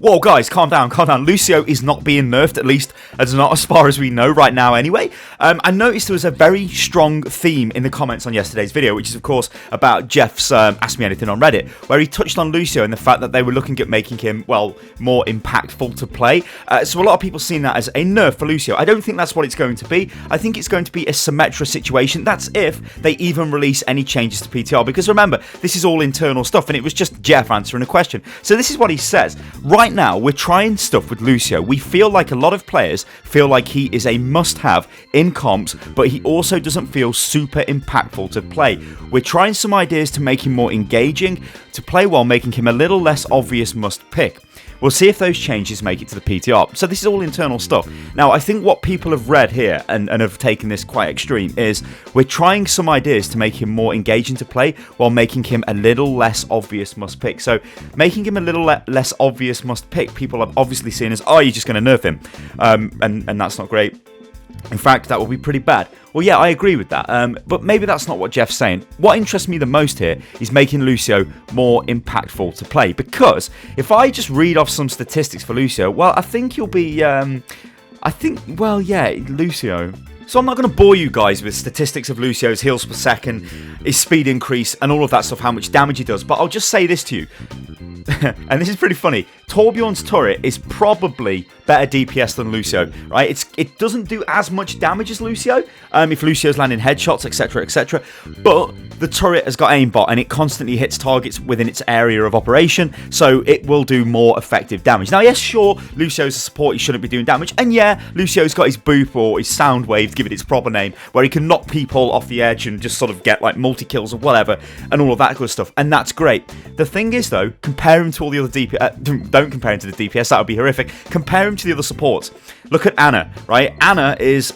Whoa, guys, calm down, calm down. Lucio is not being nerfed, at least as not as far as we know right now anyway. I noticed there was a very strong theme in the comments on yesterday's video, which is, of course, about Jeff's Ask Me Anything on Reddit, where he touched on Lucio and the fact that they were looking at making him, well, more impactful to play. So a lot of people seen that as a nerf for Lucio. I don't think that's what it's going to be. I think it's going to be a Symmetra situation. That's if they even release any changes to PTR, because remember, this is all internal stuff, and it was just Jeff answering a question. So this is what he says. Right now, we're trying stuff with Lucio. We feel like a lot of players feel like he is a must-have in comps, but he also doesn't feel super impactful to play. We're trying some ideas to make him more engaging to play while making him a little less obvious must-pick. We'll see if those changes make it to the PTR. So this is all internal stuff. Now, I think what people have read here and have taken this quite extreme is we're trying some ideas to make him more engaging to play while making him a little less obvious must-pick. So making him a little less obvious must-pick, people have obviously seen as, oh, you're just going to nerf him. And that's not great. In fact, that would be pretty bad. Well, yeah, I agree with that, but maybe that's not what Jeff's saying. What interests me the most here is making Lucio more impactful to play, because if I just read off some statistics for Lucio, well, I think he'll be, Lucio. So I'm not going to bore you guys with statistics of Lucio's heals per second, his speed increase, and all of that stuff, how much damage he does, but I'll just say this to you. And this is pretty funny. Torbjorn's turret is probably better DPS than Lucio, right? It doesn't do as much damage as Lucio, if Lucio's landing headshots, etc, etc. But the turret has got aimbot and it constantly hits targets within its area of operation, so it will do more effective damage. Now, yes, sure, Lucio's a support, he shouldn't be doing damage, and yeah, Lucio's got his boop or his sound wave, give it its proper name, where he can knock people off the edge and just sort of get like multi-kills or whatever, and all of that good stuff, and that's great. The thing is, though, compare him to all the other DPS, don't compare him to the DPS, that would be horrific. Compare him to the other supports. Look at Anna, right? Anna is,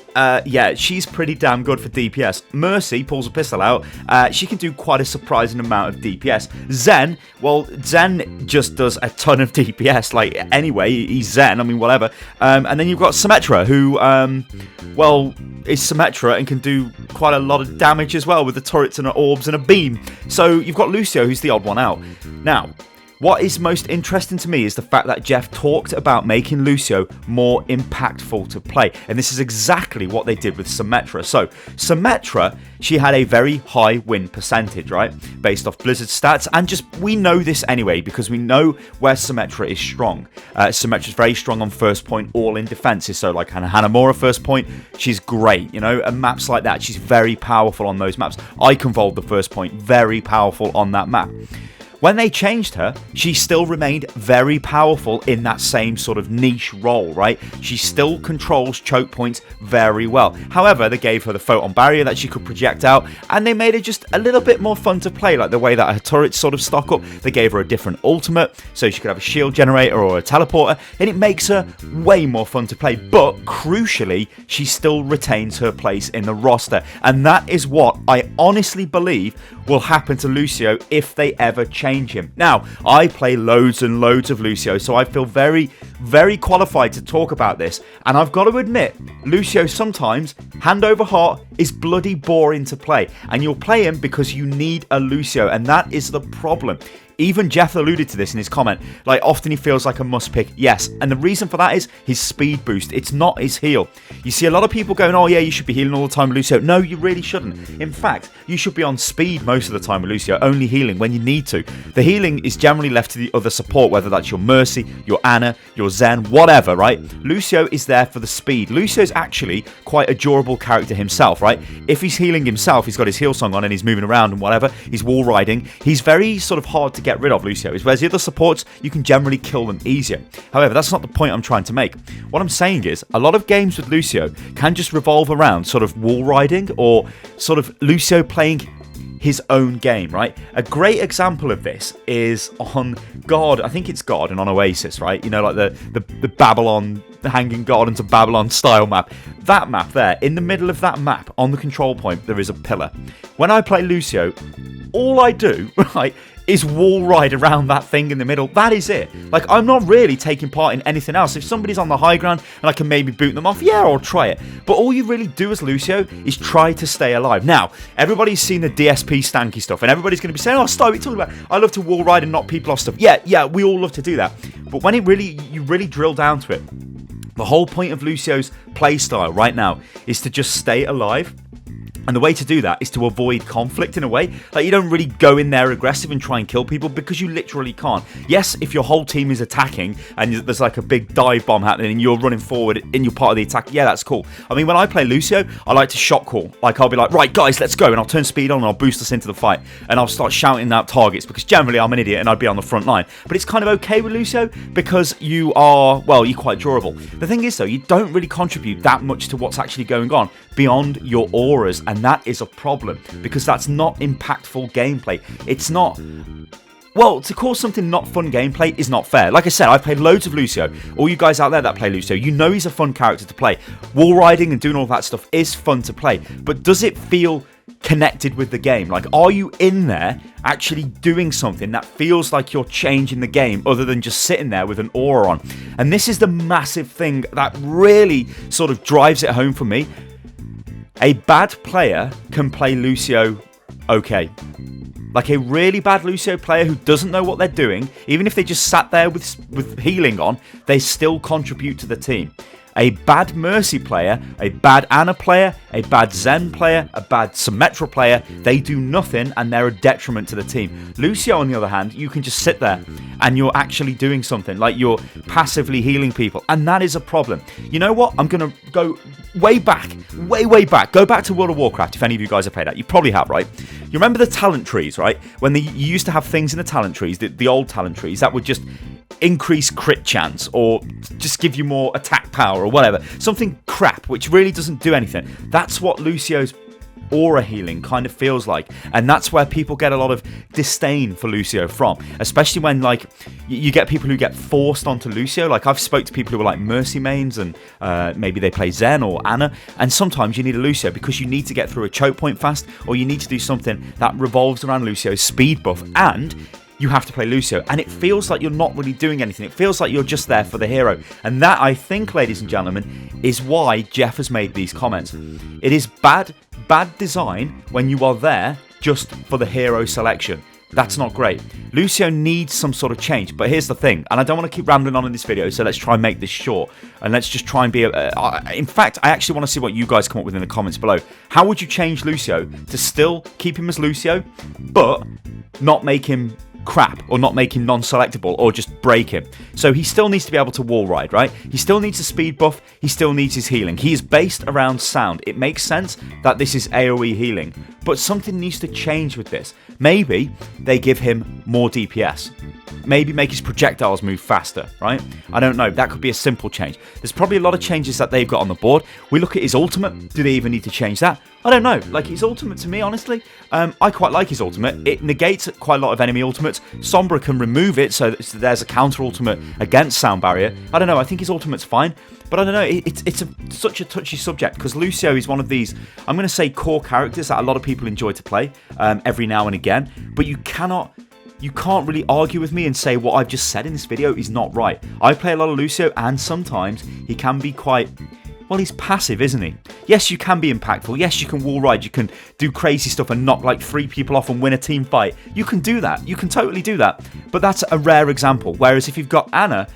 she's pretty damn good for DPS. Mercy pulls a pistol out. She can do quite a surprising amount of DPS. Zen, well, Zen just does a ton of DPS. Like, anyway, he's Zen, I mean, whatever. And then you've got Symmetra, who, is Symmetra and can do quite a lot of damage as well with the turrets and the orbs and a beam. So you've got Lucio, who's the odd one out. Now, what is most interesting to me is the fact that Jeff talked about making Lucio more impactful to play. And this is exactly what they did with Symmetra. So, Symmetra, she had a very high win percentage, right? Based off Blizzard stats. And just, we know this anyway, because we know where Symmetra is strong. Symmetra's very strong on first point, all in defenses. So, like Hanamura first point, she's great, you know? And maps like that, she's very powerful on those maps. Iconvold, the first point, very powerful on that map. When they changed her, she still remained very powerful in that same sort of niche role, right? She still controls choke points very well. However, they gave her the photon barrier that she could project out, and they made it just a little bit more fun to play, like the way that her turrets sort of stock up. They gave her a different ultimate, so she could have a shield generator or a teleporter, and it makes her way more fun to play. But, crucially, she still retains her place in the roster, and that is what I honestly believe will happen to Lucio if they ever change him. Now, I play loads and loads of Lucio, so I feel very, very qualified to talk about this, and I've got to admit, Lucio sometimes, hand over heart, is bloody boring to play, and you'll play him because you need a Lucio, and that is the problem. Even Jeff alluded to this in his comment. Like, often he feels like a must pick. Yes, and the reason for that is his speed boost. It's not his heal. You see a lot of people going, oh yeah, you should be healing all the time with Lucio. No, you really shouldn't. In fact, you should be on speed most of the time with Lucio, only healing when you need to. The healing is generally left to the other support, whether that's your Mercy, your Anna, your Zen, whatever, right? Lucio is there for the speed. Lucio's actually quite a durable character himself, right? If he's healing himself, he's got his heal song on and he's moving around and whatever, he's wall riding, he's very sort of hard to get rid of, Lucio, whereas the other supports, you can generally kill them easier. However, that's not the point I'm trying to make. What I'm saying is, a lot of games with Lucio can just revolve around sort of wall riding or sort of Lucio playing his own game, right? A great example of this is on God, I think it's God, and on Oasis, right? You know, like the Babylon the Hanging Gardens of Babylon style map. That map there, in the middle of that map, on the control point, there is a pillar. When I play Lucio, all I do, right, is wall ride around that thing in the middle. That is it. Like, I'm not really taking part in anything else. If somebody's on the high ground and I can maybe boot them off, yeah, I'll try it. But all you really do as Lucio is try to stay alive. Now, everybody's seen the DSP stanky stuff, and everybody's going to be saying, oh, stop, what are you talking about? I love to wall ride and knock people off stuff. Yeah, we all love to do that. But when you really drill down to it, the whole point of Lucio's playstyle right now is to just stay alive. And the way to do that is to avoid conflict in a way. Like, you don't really go in there aggressive and try and kill people because you literally can't. Yes, if your whole team is attacking and there's like a big dive bomb happening and you're running forward and you're part of the attack, yeah, that's cool. I mean, when I play Lucio, I like to shot call. Like, I'll be like, right, guys, let's go. And I'll turn speed on and I'll boost us into the fight. And I'll start shouting out targets because generally I'm an idiot and I'd be on the front line. But it's kind of okay with Lucio because you are, well, you're quite durable. The thing is, though, you don't really contribute that much to what's actually going on beyond your auras, and that is a problem because that's not impactful gameplay. It's not, well, to call something not fun gameplay is not fair. Like I said, I've played loads of Lucio. All you guys out there that play Lucio, you know he's a fun character to play. Wall riding and doing all that stuff is fun to play, but does it feel connected with the game? Like, are you in there actually doing something that feels like you're changing the game other than just sitting there with an aura on? And this is the massive thing that really sort of drives it home for me. A bad player can play Lucio okay. Like, a really bad Lucio player who doesn't know what they're doing, even if they just sat there with healing on, they still contribute to the team. A bad Mercy player, a bad Ana player, a bad Zen player, a bad Symmetra player, they do nothing and they're a detriment to the team. Lucio, on the other hand, you can just sit there and you're actually doing something, like you're passively healing people, and that is a problem. You know what? I'm going to go way back, way back. Go back to World of Warcraft, if any of you guys have played that. You probably have, right? You remember the talent trees, right? When you used to have things in the talent trees, the old talent trees, that would just increase crit chance or just give you more attack power or whatever. Something crap, which really doesn't do anything. That's what Lucio's aura healing kind of feels like, and that's where people get a lot of disdain for Lucio from, especially when, like, you get people who get forced onto Lucio. Like, I've spoke to people who are like Mercy mains and maybe they play Zen or Ana, and sometimes you need a Lucio because you need to get through a choke point fast, or you need to do something that revolves around Lucio's speed buff, and you have to play Lucio, and it feels like you're not really doing anything. It feels like you're just there for the hero. And that, I think, ladies and gentlemen, is why Jeff has made these comments. It is bad design when you are there just for the hero selection. That's not great. Lucio needs some sort of change, but here's the thing, and I don't want to keep rambling on in this video, so let's try and make this short, and let's just try and be in fact, I actually want to see what you guys come up with in the comments below. How would you change Lucio to still keep him as Lucio, but not make him crap, or not make him non-selectable, or just break him? So he still needs to be able to wall ride, right? He still needs a speed buff, he still needs his healing. He is based around sound. It makes sense that this is AoE healing, but something needs to change with this. Maybe they give him more DPS. Maybe make his projectiles move faster, right? I don't know. That could be a simple change. There's probably a lot of changes that they've got on the board. We look at his ultimate. Do they even need to change that? I don't know. Like, his ultimate, to me, honestly, I quite like his ultimate. It negates quite a lot of enemy ultimates. Sombra can remove it, so there's a counter ultimate against Sound Barrier. I don't know. I think his ultimate's fine. But I don't know, it's such a touchy subject, because Lucio is one of these, I'm going to say, core characters that a lot of people enjoy to play every now and again. But you can't really argue with me and say what I've just said in this video is not right. I play a lot of Lucio, and sometimes he can be quite, well, he's passive, isn't he? Yes, you can be impactful. Yes, you can wall ride. You can do crazy stuff and knock like 3 people off and win a team fight. You can do that. You can totally do that. But that's a rare example. Whereas if you've got Ana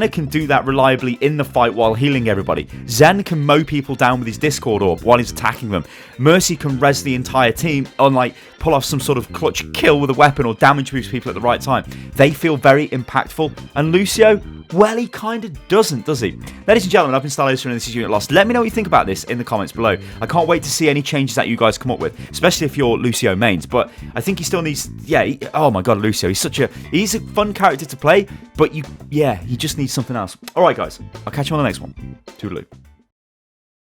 can do that reliably in the fight while healing everybody. Zen can mow people down with his Discord orb while he's attacking them. Mercy can res the entire team on, like, pull off some sort of clutch kill with a weapon or damage boost people at the right time. They feel very impactful. And Lucio, well, he kind of doesn't, does he? Ladies and gentlemen, I've been Stylish and this is Unit Lost. Let me know what you think about this in the comments below. I can't wait to see any changes that you guys come up with, especially if you're Lucio mains. But I think he still needs, oh my god, Lucio, he's a fun character to play, but he just needs something else. Alright guys, I'll catch you on the next one. Toodaloo.